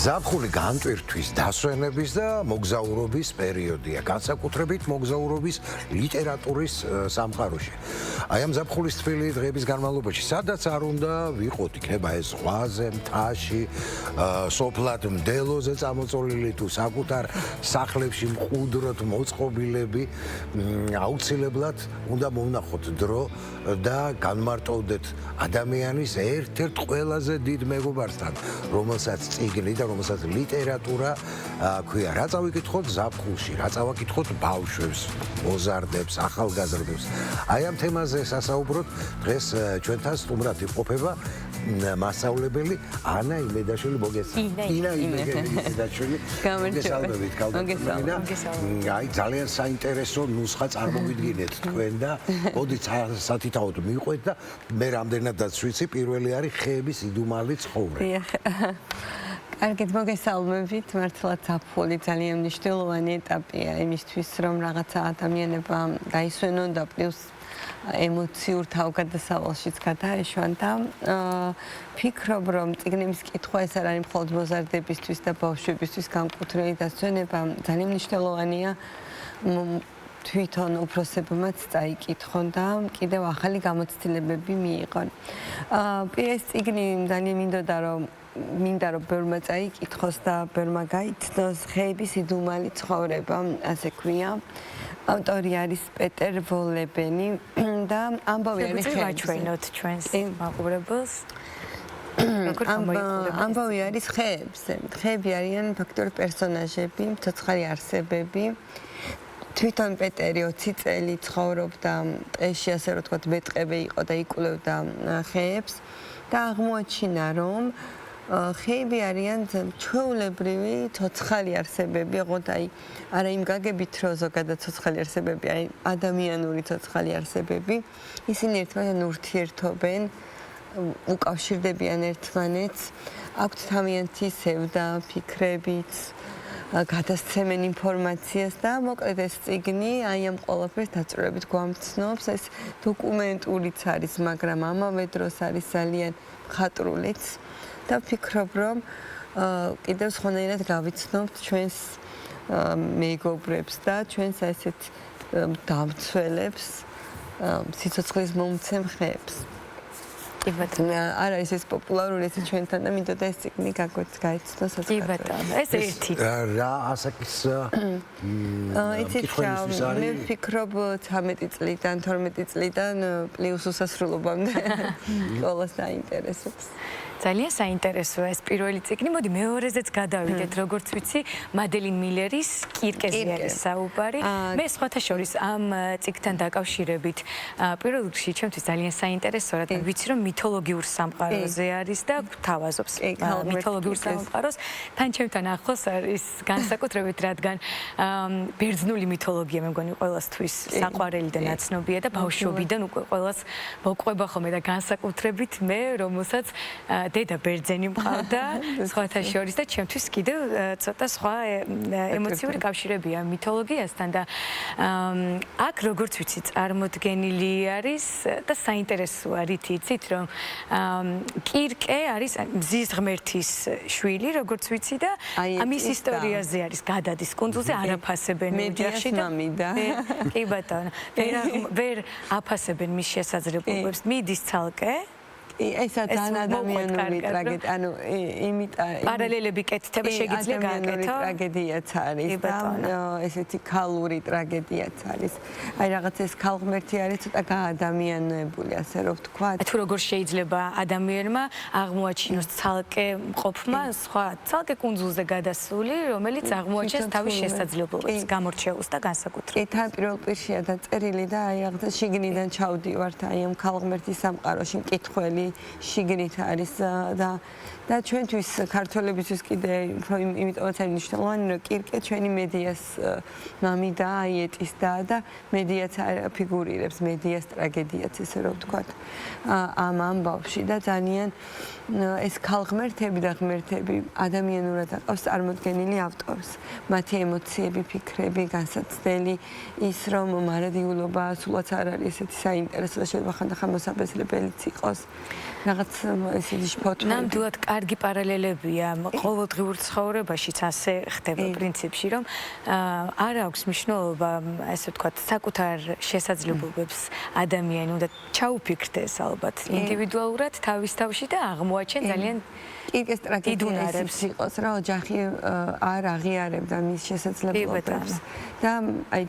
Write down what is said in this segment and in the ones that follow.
ზაფხული განტვირთვის დასვენების და მოგზაურობის პერიოდია, განსაკუთრებით მოგზაურობის ლიტერატურის სამყაროში. აი ამ ზაფხულის თბილი დღეების განმავლობაში, სადაც არ უნდა ვიყოთ, იქნება ეს ზღვაზე, მთაში, სოფლად მდელოზე წამოწოლილი თუ საკუთარ სახლებში მყუდროთ მოწყობილები, აუცილებლად უნდა მოვნახოთ დრო და განმარტოვდეთ ადამიანის ერთ-ერთ ყველაზე დიდ მეგობართან, რომელსაც წიგნი და რომელსაც ლიტერატურა ქვია. რა წავიკითხოთ ზაფხულში, რა წავაკითხოთ ბავშვებს, მოზარდებს, ახალგაზრდებს. აი ამ თემაზე სასაუბროთ დღეს ჩვენთან სტუმრად იმყოფება მასწავლებელი ანა იმედაშვილი მოგესალმებით. ინა იმედაშვილი. მოგესალმებით კალდაკინა. აი ძალიან საინტერესო ნუსხა წარმოვიდგინეთ თქვენ და მოდით სათითაოდ მიყვეთ და მე რამდენადაც ვიცი პირველი არის ხეების იდუმალი ცხოვრება. კარგით მოგესალმებით, მართლაც ზაფხული ძალიან მნიშვნელოვანი ეტაპია იმისთვის, რომ რაღაცა ადამიანებმა დაისვენონ და პლუს ემოციურ თავგადასავალშიც გადაეშვან და ფიქრობ, რომ წიგნების კითხვა ეს არ არის მხოლოდ მოზარდებისთვის და ბავშვებისთვის განკუთვნილი დასვენება, ძალიან მნიშვნელოვანია თვითონ უფროსებმაც წაიკითხონ და კიდევ ახალი გამოცდილებები მიიღონ. ეს წიგნი ძალიან მინდა რომ ბევრმა წაიკითხოს და ბევრმა გაიცნოს ხეების იდუმალი ცხოვრება, ასე ქვია. ავტორი არის პეტერ ვოლებენი და ამბავი არის ვაჩვენოთ ჩვენს მაყურებელს. ამბავი არის ხეებზე. ხეები არიან ფაქტობრივ პერსონაჟები, ცოცხალი არსებები. თვითონ პეტერი 20 წელი ცხოვრობდა ტყეში, ასე რომ ვთქვათ, მეტყევე იყო და იკვლევდა ხეებს და აღმოაჩინა, რომ ხეები არიან ჩვეულებრივი ცოცხალი არსებები, ოღონდ არა იმ გაგებით, რომ ზოგადად ცოცხალი არსებები, აი ადამიანური ცოცხალი არსებები, ისინი ერთმანეთთან ურთიერთობენ, უკავშირდებიან ერთმანეთს, აქვთ თავიანთი სევდა, ფიქრებიც, გადასცემენ ინფორმაციას და მოკლედ ეს წიგნი აი ამ ყველაფერს დაწვრილებით გვამცნობს, ეს დოკუმენტურიც არის, მაგრამ ამავე დროს არის ძალიან მხატვრულიც. და ვფიქრობ, რომ კიდევ სხვანაირად გავიცნობთ ჩვენს მეგობრებს და ჩვენს ასეთ დამცველებს, სიცოცხლის მომცემ ხეებს. კი ბატონო, არ არის ეს პოპულარული ეს ჩვენთან და მინდოდა ეს წიგნი გაიცნოს ასე. კი ბატონო, ეს ერთი. რა ასაკის იცით რა, მე ვფიქრობ 13 წლიდან, 12 წლიდან პლუს უსასრულობამდე ყველას დაინტერესებს. ძალიან საინტერესოა ეს პირველი წიგნი. მოდი მეორეზეც გადავიდეთ, როგორც ვიცი, მადელინ მილერის კირკეზე არის საუბარი. მე სხვათა შორის ამ წიგნთან დაკავშირებით პირველ რიგში ჩემთვის ძალიან საინტერესოა, რადგან ვიცი, რომ მითოლოგიურ სამყაროზე არის და გვთავაზობს მითოლოგიურ სამყაროს. თან ჩემთან ახლოს არის განსაკუთრებით, რადგან ბერძნული მითოლოგია მე მგონი ყველასთვის საყვარელი და ნაცნობია და ბავშვობიდან უკვე ყველას მოყვება ხოლმე და განსაკუთრებით მე, რომელსაც დედა ბერძენი მყავდა, სხვათა შორის და ჩემთვის კიდევ ცოტა სხვა ემოციური კავშირებია მითოლოგიასთან და აქ როგორც ვიცი წარმოდგენილი არის და საინტერესოა რითი იცით რომ კირკე არის მზის ღმერთის შვილი როგორც ვიცი და ამის ისტორიაზე არის გადადის კუნძულზე არაფასებენ ოჯახში და კი ბატონო ვერ აფასებენ მის შესაძლებლობებს მიდის ცალკე ესა ძალიან ადამიანური ტრაგედია, ანუ იმიტომ პარალელები კეთდება შეგიძლია გააკეთო. ტრაგედიაც არის და ესეთი ქალური ტრაგედიაც არის. აი რაღაც ეს ქალღმერთი არის ცოტა გაადამიანებული, ასე რომ ვთქვათ. თუ როგორ შეიძლება ადამიანმა აღმოაჩინოს ცალკე მყოფმა სხვა ცალკე კუნძულზე გადასული, რომელიც აღმოაჩენს თავის შესაძლებლობებს, გამორჩეულს და განსაკუთრებას. ეს პირველ პირშია დაწერილი და აი რაღაცა შიგნიდან ჩავდივართ აი ამ ქალღმერთის სამყაროში მკითხველი შიგნით არის და ჩვენთვის ქართველებისთვის კიდე იმიტომაც არის მნიშვნელოვანი რომ კირკე ჩვენი მედიას მამი და აიეტის და მედიაც ფიგურირებს მედიას ტრაგედიაც ესე რომ ვთქვათ ამ ამბავში და ძალიან ეს ქალღმერთები და ღმერთები ადამიანურად აყავს წარმოდგენილი ავტორს მათი ემოციები ფიქრები განსაცდელი ის რომ მარადიულობა სულაც არ არის ესეთი საინტერესო და შეიძლება ხანდახან მოსაბეზრებელიც იყოს რაღაც ესეთი ფოთლები. ნამდვილად კარგი პარალელებია ყოველდღიურ ცხოვრებაშიც ასე ხდება პრინციპში, რომ არ აქვს მნიშვნელობა, ესე ვთქვათ, საკუთარ შესაძლებლობებს ადამიანი უნდა ჩაუფიქრდეს ალბათ ინდივიდუალურად თავის თავში და აღმოაჩენ ძალიან კიდე სტრატეგიას იყოს, რა ოჯახი არ აღიარებდა მის შესაძლებლობებს და აი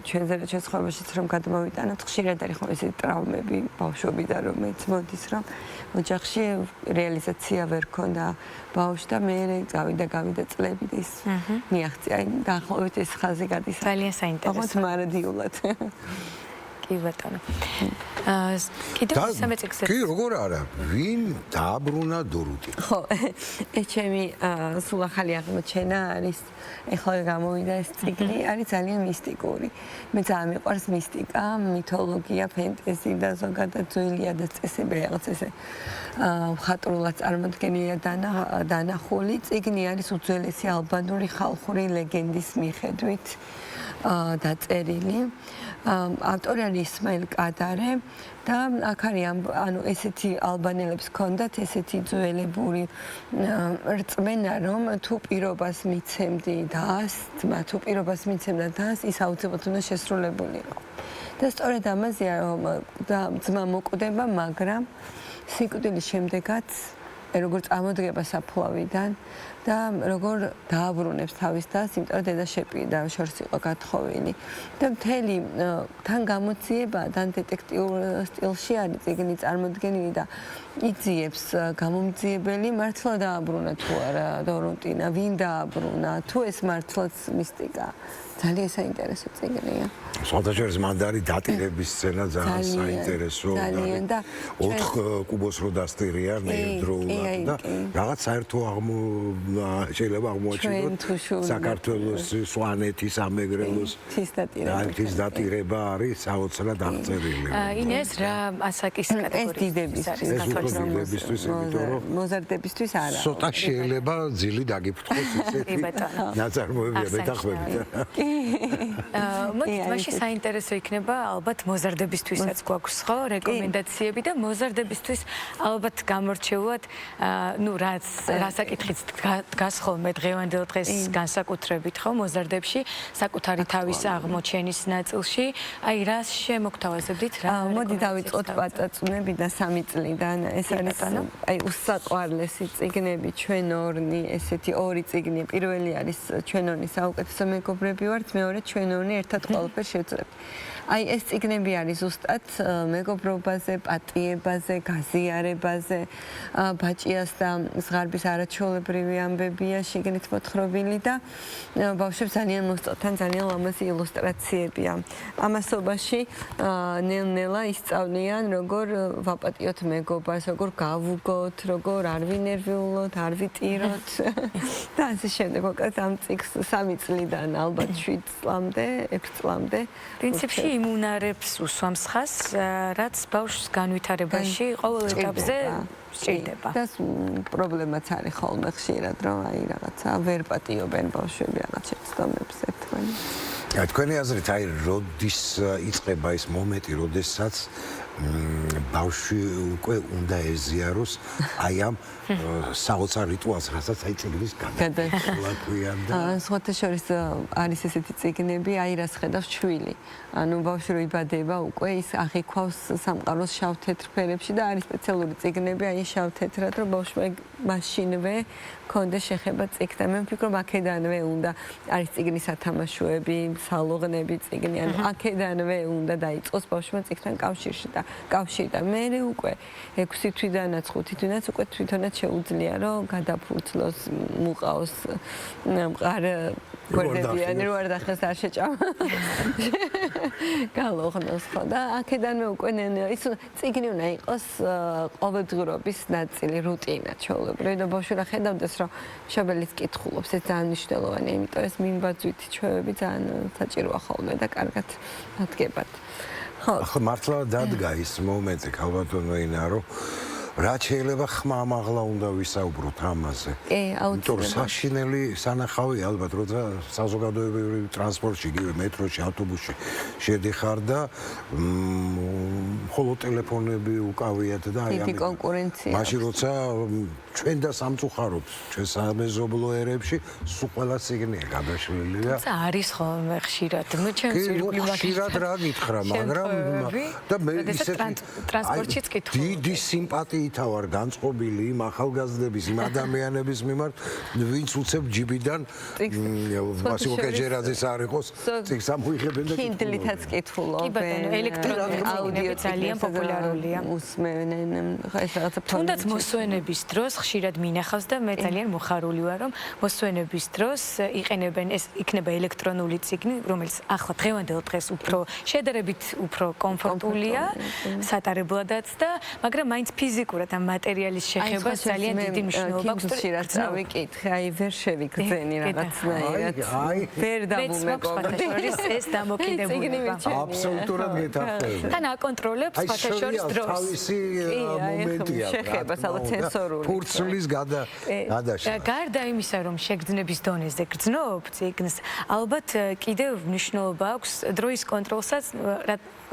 ჩვენზე ცხოვრებაშიც რომ გადმოვიტანოთ, ხშირად არის ხო ესეთი ტრავმები ბავშვობიდან რომელიც მოდის, რომ ოჯახში რეალიზაცია ვერ ქონდა ბავშვს და მე გავიდა წლები და ის მიაღწია, აი დაახლოებით ეს ხაზი გადის. ძალიან საინტერესო. მარადიულად. კი ბატონო. კიდევ სამე წიგნზე. კი, როგორ არა? ვინ დააბრუნა დორუტი? ხო, ეს ჩემი სულ ახალი აღმოჩენა არის. ეხლა გამოვიდა ეს წიგნი, არის ძალიან მისტიკური. მე ძალიან მიყვარს მისტიკა, მითოლოგია, ფენტეზი და ზოგადად ძველი ადაწესები, რაღაც ესე მხატვრულად წარმოდგენილია დანახული. წიგნი არის უძველესი ალბანური ხალხური ლეგენდის მიხედვით დაწერილი. ავტორი არის ისმაილ კადარე და აქ არის ანუ ესეთი ალბანელებს ჰქონდათ ესეთი ძველებური რწმენა, რომ თუ პირობას მიცემდი დას, თუ პირობას მიცემდა დას, ის აუცილებლად უნდა შესრულებულიყო. და სწორედ ამაზეა რომ ძმა მოკვდება, მაგრამ სიკვდილის შემდეგაც როგორ წამოდგება საფლავიდან და როგორ დააბრუნებს თავის დას, იმიტომ რომ დედა შეპირდა, შორს იყო გათხოვილი. და მთელი თან გამოძიება, თან დეტექტიურ სტილში არის წიგნი წარმოდგენილი და იძიებს გამომძიებელი მართლა დააბრუნა თუ არა დორუტინა, ვინ დააბრუნა, თუ ეს მართლაც მისტიკა. ძალიან საინტერესო წიგნია. სხვადასხვა მანდარი დატირების სცენა ძალიან საინტერესო და 4 კუბოს რო დასტირია ნეირდროულად და რაღაც საერთო შეიძლება აღმოაჩინოთ საქართველოს, სვანეთის, ამეგრელოს თის დატირება არის საოცრად აღწერილი. ინეს რა ასაკის კატეგორიის არის გათვალისწინებისთვის, იმიტომ რომ მოზარდებისთვის არა. ცოტა შეიძლება ძილი დაგიფრთხოს ისეთი ნაწარმოებია მეთანხმებით. მოდით მაშინ საინტერესო იქნება ალბათ მოზარდებისთვისაც გვაქვს ხო რეკომენდაციები და მოზარდებისთვის ალბათ გამორჩეულად ნუ რასაკითხიც დგას ხოლმე დღევანდელ დღეს განსაკუთრებით ხო მოზარდებში საკუთარი თავის აღმოჩენის ნაწილში აი რას შემოგთავაზებდით რა მოდი დავიწყოთ პაწაწუნებიდან 3 წლიდან ეს არის აი უსაყვარლესი წიგნები ჩვენ ორნი ესეთი 2 წიგნი პირველი არის ჩვენ ორნი საუკეთესო მეგობრები ვართ მეორე ჩვენ ორნი ერთად ყველაფერს შევძლებთ აი ეს წიგნები არის ზუსტად მეგობრობაზე, პატიებაზე, გაზიარებაზე, ბაჭიას და ზღარბის არაჩვეულებრივი ამბებია შიგნით მოთხრობილი და ბავშვებს ძალიან მოსწონთ, თან ძალიან ლამაზი ილუსტრაციებია. ამასობაში ნელ-ნელა ისწავლიან, როგორ ვაპატიოთ მეგობას, როგორ გავუგოთ, როგორ არ ვინერვიულოთ, არ ვიტიროთ და ასე შემდეგ. მოკლედ ამ წიგნს 3 წლიდან ალბათ 7 წლამდე, 6 წლამდე პრინციპში იმუნარებს უსვამს ხას, რაც ბავშვს განვითარებაში ყოველ ეტაპზე სჭირდება. და პრობლემაც არის ხოლმე ხშირად, რომ აი რაღაცა ვერ პატიობენ ბავშვები რაღაც შეცდომებს ერთმანეთს. თქვენი აზრით, აი როდის იწყება ეს მომენტი, როდესაც ბავშვი უკვე უნდა ეზიაროს აი ამ საოცარ რიტუალს, რასაც აი წიგნის გადაღება ქვია და სხვათა შორის არის ესეთი წიგნები, აი რას ხედავს ჩვილი. ანუ ბავშვი რო იბადება, უკვე ის აღიქვავს სამყაროს შავ-თეთრ ფერებში და არის სპეციალური წიგნები, აი შავ-თეთრად, რომ ბავშვმა მაშინვე კონდეს შეხება წიგნთან. მე ვფიქრობ, აქედანვე უნდა არის წიგნის სათამაშოები, სალოღნები წიგნი, ანუ აქედანვე უნდა დაიწყოს ბავშვმა წიგნთან კავშირი და მე უკვე 6 თვიდანაც 5 თვიდანაც უკვე თვითონაც შეუძლია რომ გადაფურცლოს, მუყავს მყარ გვერდებიანი რო არ დახეს არ შეჭამა. გალოღნოს ხო და აქედანვე უკვე ის წიგნი უნდა იყოს ყოველდღიურობის ნაწილი, რუტინა ჩვეულებრივი და ბავშვი რა ხედავდეს რომ მშობელიც კითხულობს, ეს ძალიან მნიშვნელოვანია, იმიტომ ეს მიმბაძვითი ჩვევები ძალიან საჭიროა ხოლმე და კარგად დადგებათ. ხო, მართლა დადგა ის მომენტი, ქალბატონო ინა, რომ რა შეიძლება ხმამაღლა უნდა ვისაუბროთ ამაზე. იმიტომ რომ საშინელი სანახავი ალბათ როცა საზოგადოებრივი ტრანსპორტში, მეტროში, ავტობუსში შედიხარ და მხოლოდ ტელეფონები უკავიათ და აი ამით კონკურენცია. მაშინ როცა ჩვენ და სამწუხაროდ ჩვენ სამეზობლო ერებში სულ ყველა სიგნია გადაშლილი და არის ხოლმე ხშირად. ნუ ჩემს ირგვლივ ხშირად რა გითხრა, მაგრამ და მე ისეთი ტრანსპორტშიც კითხულობ. დიდი სიმპათიითა ვარ განწყობილი იმ ახალგაზრდების, იმ ადამიანების მიმართ, ვინც უცებ ჯიბიდან ვასილ კეჯერაძის არ იყოს, წიგნს ამოიღებენ და კინდლითაც კითხულობენ. კი ბატონო, ელექტრონული აუდიო ძალიან პოპულარულია. უსმენენ ეს რაღაცა თუნდაც მოსვენების დროს ხშირად მინახავს და მე ძალიან მოხარული ვარ, რომ მოსვენების დროს იყენებენ ეს იქნება ელექტრონული წიგნი, რომელიც ახლა დღევანდელ დღეს უფრო შედარებით უფრო კომფორტულია, სატარებლადაც და მაგრამ მაინც ფიზიკურად ამ მატერიალის შეხებას ძალიან დიდი მნიშვნელობა აქვს. ხშირად წავიკითხე, აი ვერ შევიგრძენი რაღაცნაირად. ვერ დავუმეკობდი. ეს დამოკიდებულება. აბსოლუტურად გეთანხმები. თან აკონტროლებს ფათაშორის დროს. თავისი მომენტია. შეხება ალბათ სენსორული. ფურცლის გადაშლა. გარდა იმისა, რომ შეგრძნების დონეზე გრძნობ წიგნს, ალბათ კიდევ მნიშვნელობა აქვს დროის კონტროლსაც,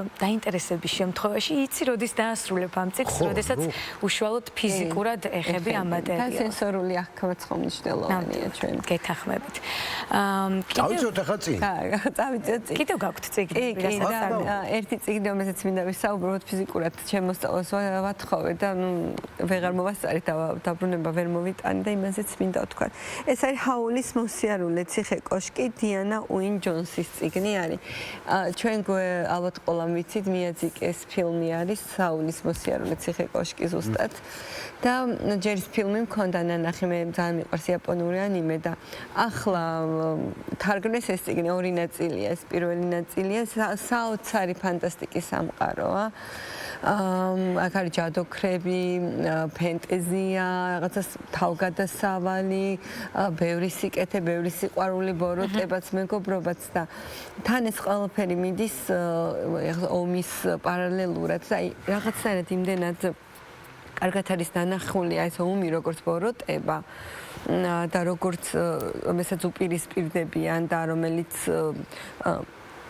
დაინტერესების შემთხვევაში იცი როდის დაასრულებ ამ წიგნს, როდესაც უშუალოდ ფიზიკურად ეხები ამ მატერიალს. სენსორული აღქმაც ხომ მნიშვნელოვანია ჩვენ. გეთანხმებით. დავიწოთ ახლა წიგნი. წავიწოთ წიგნი. კიდევ გაქვთ წიგნი? ერთი წიგნი, რომელსაც მინდა ვისაუბროთ ფიზიკურად ჩემოსწავლოს ვათხოვე და ვეღარ მოვასწარით დაბრუნება ვერ მოვიტანი და იმაზეც მინდა ვთქვა. ეს არის ჰაულის მოსიარულე ციხე კოშკი, დიანა უინ ჯონსის წიგნი არის. ჩვენ ალბათ ყველა ვიცით, მიაძიკეს ფილმი არის ჰაულის მოსიარულე ციხე კოშკი ზუსტად. და ჯერ ის ფილმი მქონდა ნანახი, მე ძალიან მიყვარს იაპონური ანიმე და ახლა თარგმნეს ეს წიგნი ორი ნაწილია, ეს პირველი ნაწილია საოცარი ფანტასტიკის სამყაროა. აქ არის ჯადოქრები, ფენტეზია, რაღაცა თავგადასავალი, ბევრი სიკეთე, ბევრი სიყვარული, ბოროტებაც, მეგობრობაც და თან ეს ყველაფერი მიდის ომის პარალელურად და აი რაღაცნაირად იმდენად კარგად არის დანახული ეს ომი როგორც ბოროტება და როგორც რომელსაც უპირისპირდებიან და რომელიც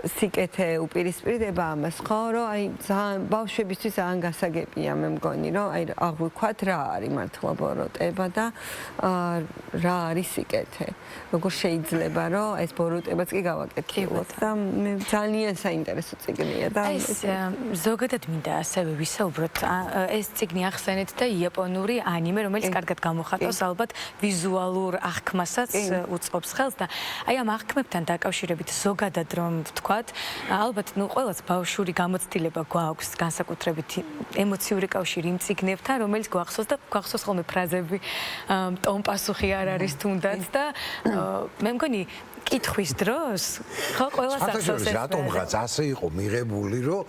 სიკეთე უპირისპირდება ამას, ხო, რომ აი ძალიან ბავშვებისთვის ძალიან გასაგებია, მე მგონი, რომ აი აღვიქვათ რა არის მართლა ბოროტება და რა არის სიკეთე. როგორ შეიძლება, რომ ეს ბოროტებაც კი გავაკეთოთ და მე ძალიან საინტერესო წიგნია და ეს ზოგადად მინდა ასევე ვისაუბროთ, ეს წიგნი ახსენეთ და იაპონური ანიმე, რომელიც კარგად გამოხატავს ალბათ ვიზუალურ აღქმასაც უწყობს ხელს და აი ამ აღქმებთან დაკავშირებით ზოგადად რომ ალბათ, ყველას ბავშვური გამოცდილება გვაქვს, განსაკუთრებით ემოციური კავშირი იმ წიგნებთან, რომელიც გვახსოვს და გვახსოვს ხოლმე ფრაზები, ტონ-პასუხი არ არის თუნდაც და მე მგონი კითხვის დროს ხო ყველას ახსოვს ეს. რატომღაც ასე იყო მიღებული, რომ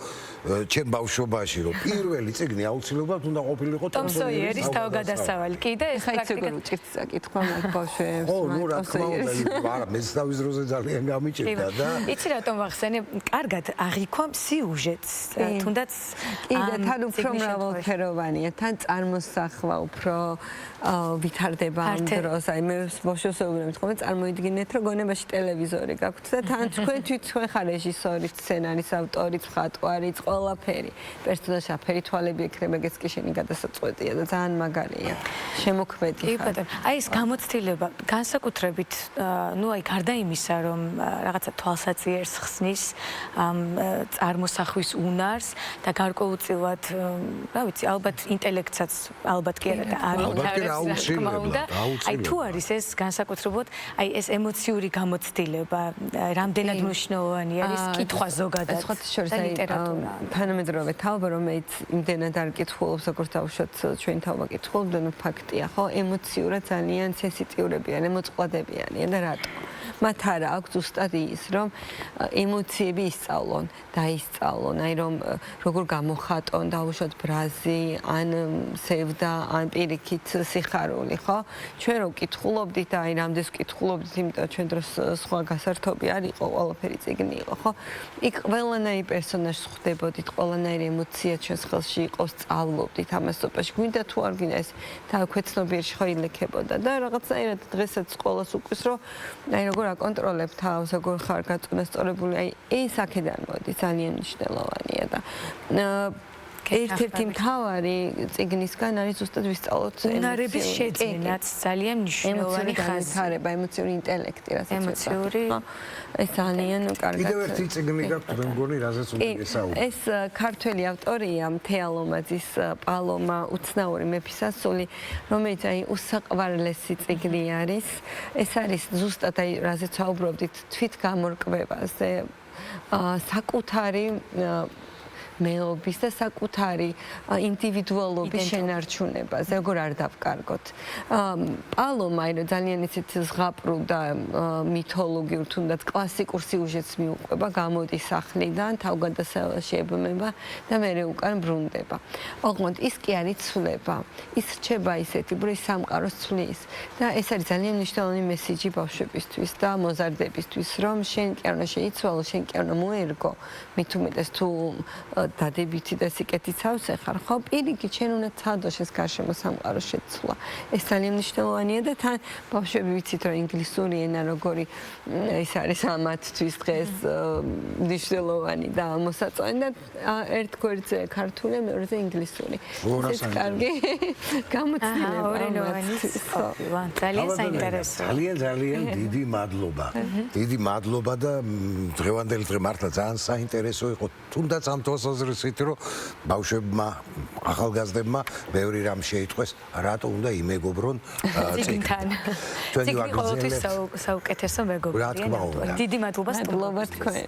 ჩემ ბავშვობაში რომ პირველი წიგნი აუცილებლად უნდა ყოფილიყო ტომ სოიერის თავგადასავალი. კიდე ეს პრაქტიკულად უჭირთ საკითხვა მაგ ბავშვებს. ო, ნუ რა თქმა უნდა, არა, მეცნავის დროზე ძალიან გამიჭირდა და იცი რატომ ვახსენე, კარგად აღიქვა სიუჟეტს, თუნდაც კიდე თან უფრო მრავალფეროვანია, თან წარმოსახვა უფრო ვითარდება ამ დროს. აი მე ბავშვებს ვეუბნები, თქო, წარმოიდგინეთ, რომ გონებაში ტელევიზორი გაქვთ და თან თქვენ ხარ რეჟისორი, სცენარის ავტორი, მხატვარი, ყველაფერი. პერსონაჟი აფერი თვალები ექნება, ეგეც კი შენი გადასაწყვეტია და ძალიან მაგარია. შემოქმედი ხარ. კი ბატონო, აი ეს გამოცდილება განსაკუთრებით, ნუ აი გარდა იმისა, რომ რაღაცა თვალსაჩინოს ხსნის ამ წარმოსახვის უნარს და გარკვეულწილად, რა ვიცი, ალბათ ინტელექტსაც ალბათ კი არა და აუცილებლად. აი თუ არის ეს განსაკუთრებულად, აი ეს ემოციური გამოცდილება, რამდენად მნიშვნელოვანი არის კითხვა ზოგადად. და ლიტერატურა. თანამედროვე თაობა, რომელიც იმდენად არ კითხულობს, როგორც დავუშვათ ჩვენ თაობა კითხულობდნენ, ფაქტია, ხო, ემოციურად ძალიან სენსიტიურები არიან, ემოწყვლადებიანია და რატო? მათ არა აქვს ზუსტად ის, რომ ემოციები ისწავლონ, დაისწავლონ, აი რომ როგორ გამოხატონ დაუშვათ ბრაზი, ან სევდა, ან პირიქით სიხარული, ხო? ჩვენ რო ვკითხულობდით და აი რამდენს ვკითხულობდით, იმიტომ ჩვენ დროს სხვა გასართობი არ იყო, ყველაფერი წიგნი იყო, ხო? იქ ყველანაირი პერსონაჟს ხვდებოდით, ყველანაირი ემოცია ჩვენს ხელში იყო, სწავლობდით ამას სოფაში. გვინდა თუ არ გვინდა ეს თავქვე ცნობიერში ხო ილექებოდა და რაღაცნაირად დღესაც სკოლას უკვის, რომ აი როგორ აკონტროლებ თავს, როგორ ხარ გაწონასწორებული, აი ეს აქედან მოდის, ძალიან მნიშვნელოვანია და ერთ-ერთი მთავარი წიგნისგან არის ზუსტად ვისწავლოთ უნარების შეძენაც ძალიან მნიშვნელოვანი ხაზი, ემოციური ინტელექტი, რასაც ემოციური ეს ძალიან კარგად. კიდევ ერთი წიგნი გაქვთ, მე მგონი, რაზეც უნდა გესაუბროთ. ეს ქართველი ავტორია თეალომაძის პალომა უცნაური მეფისასული, რომელიც აი უსაყვარლესი წიგნი არის. ეს არის ზუსტად აი რაზეც ვაუბრობდით, თვითგამორკვევაზე, საკუთარი მეობის და საკუთარი ინდივიდუალობის შენარჩუნებაზე, როგორ არ დავკარგოთ. პალომა აი ძალიან ისეთ ზღაპრულ და მითოლოგიურ თუნდაც კლასიკურ სიუჟეტს მიუყვება, გამოდის სახლიდან, თავგადასავალში ებმება და მერე უკან ბრუნდება. ოღონდ ის კი არის ცვლება. ის რჩება ისეთი, რომ ის სამყაროს ცვლის და ეს არის ძალიან მნიშვნელოვანი მესიჯი ბავშვებისთვის და მოზარდებისთვის, რომ შენ კი არ უნდა შეიცვალო, შენ კი არ უნდა მოერგო, მით უმეტეს თუ დადებითი და სიკეთის ავსე ხარ, ხო, პირიქით, შენ უნდა ცადო შენს გარშემო სამყაროს შეცვლა. ეს ძალიან მნიშვნელოვანია და თან ბავშვები ვიცით, რომ ინგლისური ენა როგორი ის არის ამათთვის დღეს მნიშვნელოვანი და მოსაწონი და ერთ გვერდზე ქართული, მეორეზე ინგლისური. ეს კარგი გამოცდილება. ძალიან საინტერესოა. ძალიან დიდი მადლობა. დიდი მადლობა და დღევანდელი დღე მართლა ძალიან საინტერესო იყო. თუნდაც ამ თვალსაზრისით, რომ ბავშვებმა, ახალგაზრდებმა ბევრი რამ შეიტყვეს, რატო უნდა იმეგობრონ წიგნთან. ჩვენი წიგნი ყოველთვის ვაგრძელებთ. საუკეთესო მეგობრია. რა თქმა უნდა. დიდი მადლობა სტუმრობისთვის. მადლობა თქვენ.